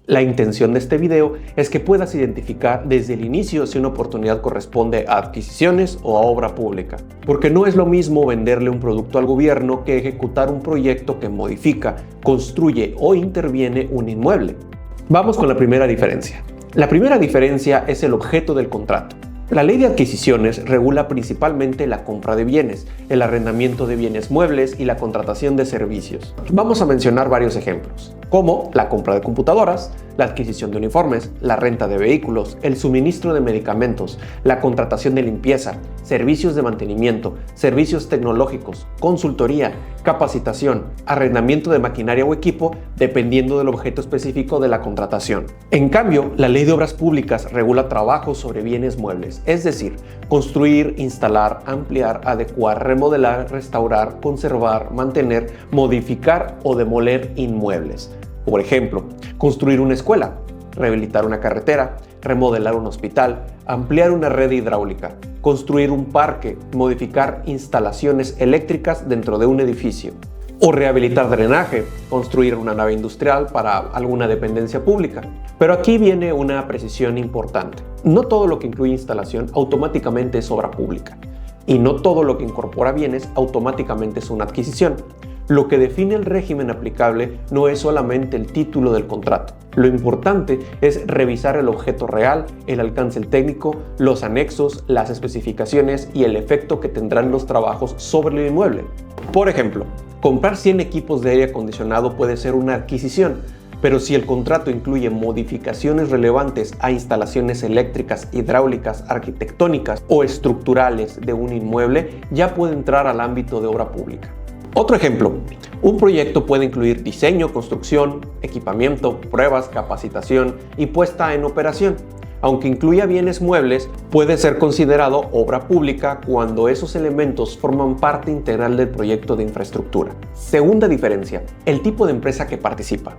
La intención de este video es que puedas identificar desde el inicio si una oportunidad corresponde a adquisiciones o a obra pública, porque no es lo mismo venderle un producto al gobierno que ejecutar un proyecto que modifica, construye o interviene un inmueble. Vamos con la primera diferencia. La primera diferencia es el objeto del contrato. La ley de adquisiciones regula principalmente la compra de bienes, el arrendamiento de bienes muebles y la contratación de servicios. Vamos a mencionar varios ejemplos, como la compra de computadoras, la adquisición de uniformes, la renta de vehículos, el suministro de medicamentos, la contratación de limpieza, servicios de mantenimiento, servicios tecnológicos, consultoría, capacitación, arrendamiento de maquinaria o equipo, dependiendo del objeto específico de la contratación. En cambio, la Ley de Obras Públicas regula trabajos sobre bienes muebles, es decir, construir, instalar, ampliar, adecuar, remodelar, restaurar, conservar, mantener, modificar o demoler inmuebles. Por ejemplo, construir una escuela, rehabilitar una carretera, remodelar un hospital, ampliar una red hidráulica, construir un parque, modificar instalaciones eléctricas dentro de un edificio, o rehabilitar drenaje, construir una nave industrial para alguna dependencia pública. Pero aquí viene una precisión importante. No todo lo que incluye instalación automáticamente es obra pública, y no todo lo que incorpora bienes automáticamente es una adquisición. Lo que define el régimen aplicable no es solamente el título del contrato. Lo importante es revisar el objeto real, el alcance técnico, los anexos, las especificaciones y el efecto que tendrán los trabajos sobre el inmueble. Por ejemplo, comprar 100 equipos de aire acondicionado puede ser una adquisición, pero si el contrato incluye modificaciones relevantes a instalaciones eléctricas, hidráulicas, arquitectónicas o estructurales de un inmueble, ya puede entrar al ámbito de obra pública. Otro ejemplo, un proyecto puede incluir diseño, construcción, equipamiento, pruebas, capacitación y puesta en operación. Aunque incluya bienes muebles, puede ser considerado obra pública cuando esos elementos forman parte integral del proyecto de infraestructura. Segunda diferencia, el tipo de empresa que participa.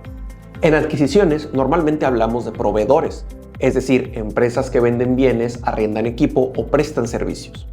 En adquisiciones normalmente hablamos de proveedores, es decir, empresas que venden bienes, arriendan equipo o prestan servicios.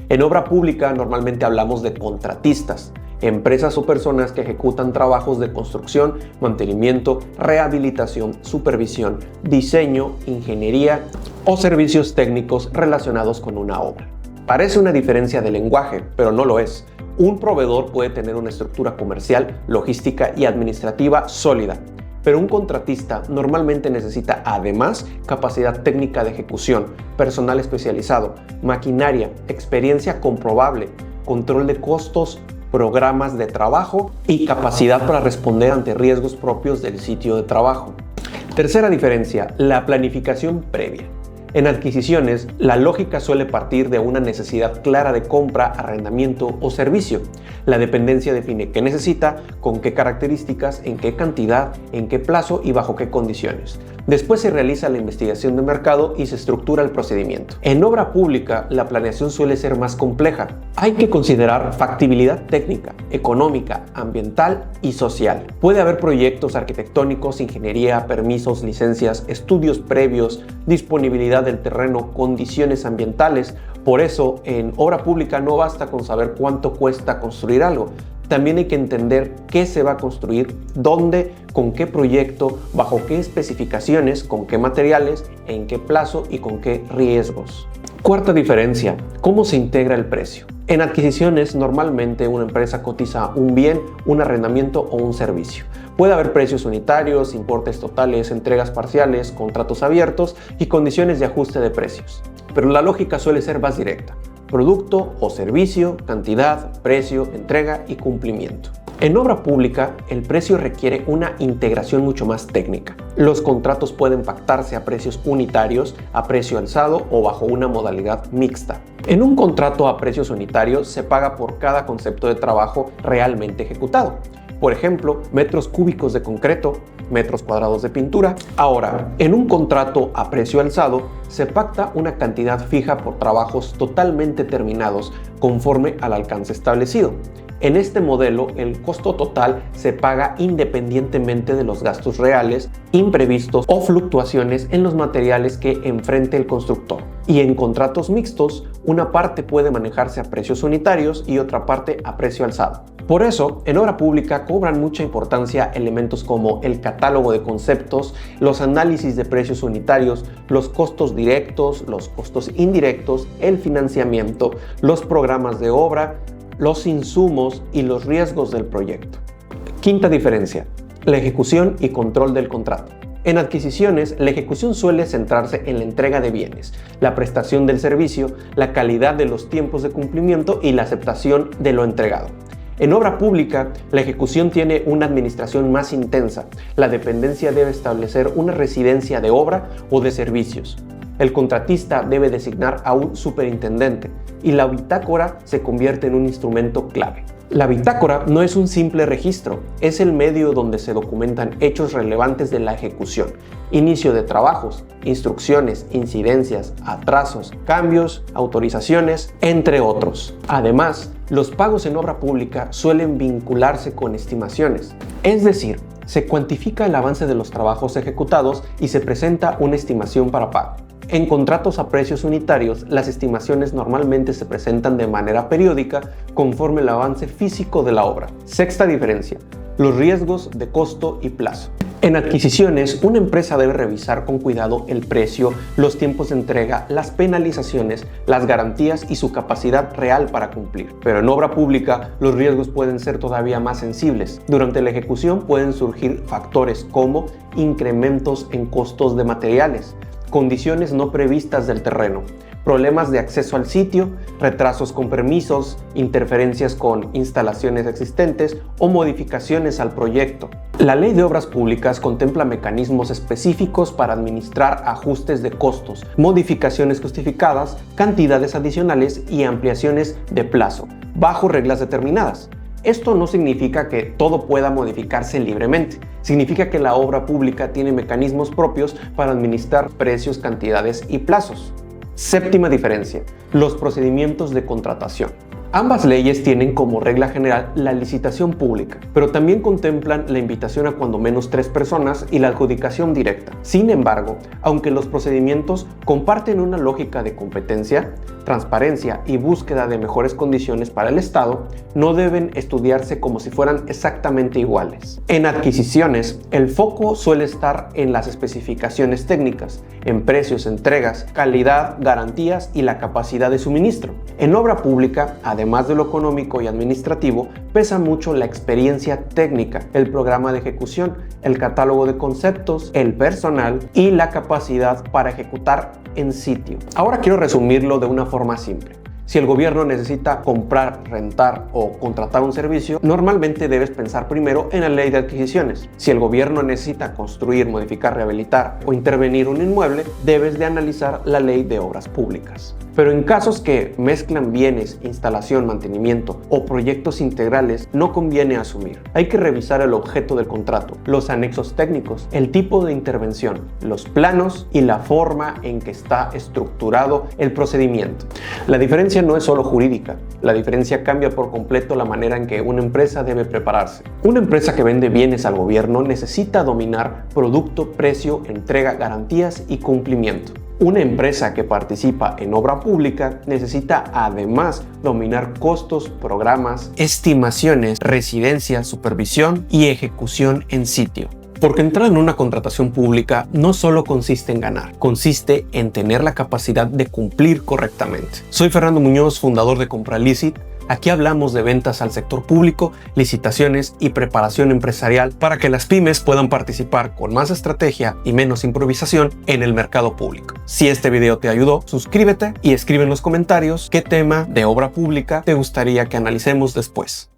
En obra pública normalmente hablamos de contratistas, empresas o personas que ejecutan trabajos de construcción, mantenimiento, rehabilitación, supervisión, diseño, ingeniería o servicios técnicos relacionados con una obra. Parece una diferencia de lenguaje, pero no lo es. Un proveedor puede tener una estructura comercial, logística y administrativa sólida, pero un contratista normalmente necesita además capacidad técnica de ejecución, personal especializado, maquinaria, experiencia comprobable, control de costos, programas de trabajo y capacidad para responder ante riesgos propios del sitio de trabajo. Tercera diferencia, la planificación previa. En adquisiciones, la lógica suele partir de una necesidad clara de compra, arrendamiento o servicio. La dependencia define qué necesita, con qué características, en qué cantidad, en qué plazo y bajo qué condiciones. Después se realiza la investigación de mercado y se estructura el procedimiento. En obra pública, la planeación suele ser más compleja. Hay que considerar factibilidad técnica, económica, ambiental y social. Puede haber proyectos arquitectónicos, ingeniería, permisos, licencias, estudios previos, disponibilidad del terreno, condiciones ambientales. Por eso, en obra pública no basta con saber cuánto cuesta construir algo. También hay que entender qué se va a construir, dónde, con qué proyecto, bajo qué especificaciones, con qué materiales, en qué plazo y con qué riesgos. Cuarta diferencia, ¿cómo se integra el precio? En adquisiciones, normalmente una empresa cotiza un bien, un arrendamiento o un servicio. Puede haber precios unitarios, importes totales, entregas parciales, contratos abiertos y condiciones de ajuste de precios. Pero la lógica suele ser más directa. Producto o servicio, cantidad, precio, entrega y cumplimiento. En obra pública, el precio requiere una integración mucho más técnica. Los contratos pueden pactarse a precios unitarios, a precio alzado o bajo una modalidad mixta. En un contrato a precios unitarios se paga por cada concepto de trabajo realmente ejecutado. Por ejemplo, metros cúbicos de concreto, metros cuadrados de pintura. Ahora, en un contrato a precio alzado, se pacta una cantidad fija por trabajos totalmente terminados conforme al alcance establecido. En este modelo, el costo total se paga independientemente de los gastos reales, imprevistos o fluctuaciones en los materiales que enfrente el constructor. Y en contratos mixtos, una parte puede manejarse a precios unitarios y otra parte a precio alzado. Por eso, en obra pública cobran mucha importancia elementos como el catálogo de conceptos, los análisis de precios unitarios, los costos directos, los costos indirectos, el financiamiento, los programas de obra, los insumos y los riesgos del proyecto. Quinta diferencia: la ejecución y control del contrato. En adquisiciones, la ejecución suele centrarse en la entrega de bienes, la prestación del servicio, la calidad de los tiempos de cumplimiento y la aceptación de lo entregado. En obra pública, la ejecución tiene una administración más intensa. La dependencia debe establecer una residencia de obra o de servicios. El contratista debe designar a un superintendente y la bitácora se convierte en un instrumento clave. La bitácora no es un simple registro, es el medio donde se documentan hechos relevantes de la ejecución, inicio de trabajos, instrucciones, incidencias, atrasos, cambios, autorizaciones, entre otros. Además, los pagos en obra pública suelen vincularse con estimaciones, es decir, se cuantifica el avance de los trabajos ejecutados y se presenta una estimación para pago. En contratos a precios unitarios, las estimaciones normalmente se presentan de manera periódica conforme el avance físico de la obra. Sexta diferencia: los riesgos de costo y plazo. En adquisiciones, una empresa debe revisar con cuidado el precio, los tiempos de entrega, las penalizaciones, las garantías y su capacidad real para cumplir. Pero en obra pública, los riesgos pueden ser todavía más sensibles. Durante la ejecución pueden surgir factores como incrementos en costos de materiales, condiciones no previstas del terreno, problemas de acceso al sitio, retrasos con permisos, interferencias con instalaciones existentes o modificaciones al proyecto. La Ley de Obras Públicas contempla mecanismos específicos para administrar ajustes de costos, modificaciones justificadas, cantidades adicionales y ampliaciones de plazo, bajo reglas determinadas. Esto no significa que todo pueda modificarse libremente. Significa que la obra pública tiene mecanismos propios para administrar precios, cantidades y plazos. Séptima diferencia: los procedimientos de contratación. Ambas leyes tienen como regla general la licitación pública, pero también contemplan la invitación a cuando menos 3 personas y la adjudicación directa. Sin embargo, aunque los procedimientos comparten una lógica de competencia, transparencia y búsqueda de mejores condiciones para el Estado, no deben estudiarse como si fueran exactamente iguales. En adquisiciones, el foco suele estar en las especificaciones técnicas, en precios, entregas, calidad, garantías y la capacidad de suministro. En obra pública, además de lo económico y administrativo, pesa mucho la experiencia técnica, el programa de ejecución, el catálogo de conceptos, el personal y la capacidad para ejecutar en sitio. Ahora quiero resumirlo de una forma simple. Si el gobierno necesita comprar, rentar o contratar un servicio, normalmente debes pensar primero en la ley de adquisiciones. Si el gobierno necesita construir, modificar, rehabilitar o intervenir un inmueble, debes de analizar la ley de obras públicas. Pero en casos que mezclan bienes, instalación, mantenimiento o proyectos integrales, no conviene asumir. Hay que revisar el objeto del contrato, los anexos técnicos, el tipo de intervención, los planos y la forma en que está estructurado el procedimiento. La diferencia no es solo jurídica, la diferencia cambia por completo la manera en que una empresa debe prepararse. Una empresa que vende bienes al gobierno necesita dominar producto, precio, entrega, garantías y cumplimiento. Una empresa que participa en obra pública necesita además dominar costos, programas, estimaciones, residencia, supervisión y ejecución en sitio. Porque entrar en una contratación pública no solo consiste en ganar, consiste en tener la capacidad de cumplir correctamente. Soy Fernando Muñoz, fundador de Compralicit. Aquí hablamos de ventas al sector público, licitaciones y preparación empresarial para que las pymes puedan participar con más estrategia y menos improvisación en el mercado público. Si este video te ayudó, suscríbete y escribe en los comentarios qué tema de obra pública te gustaría que analicemos después.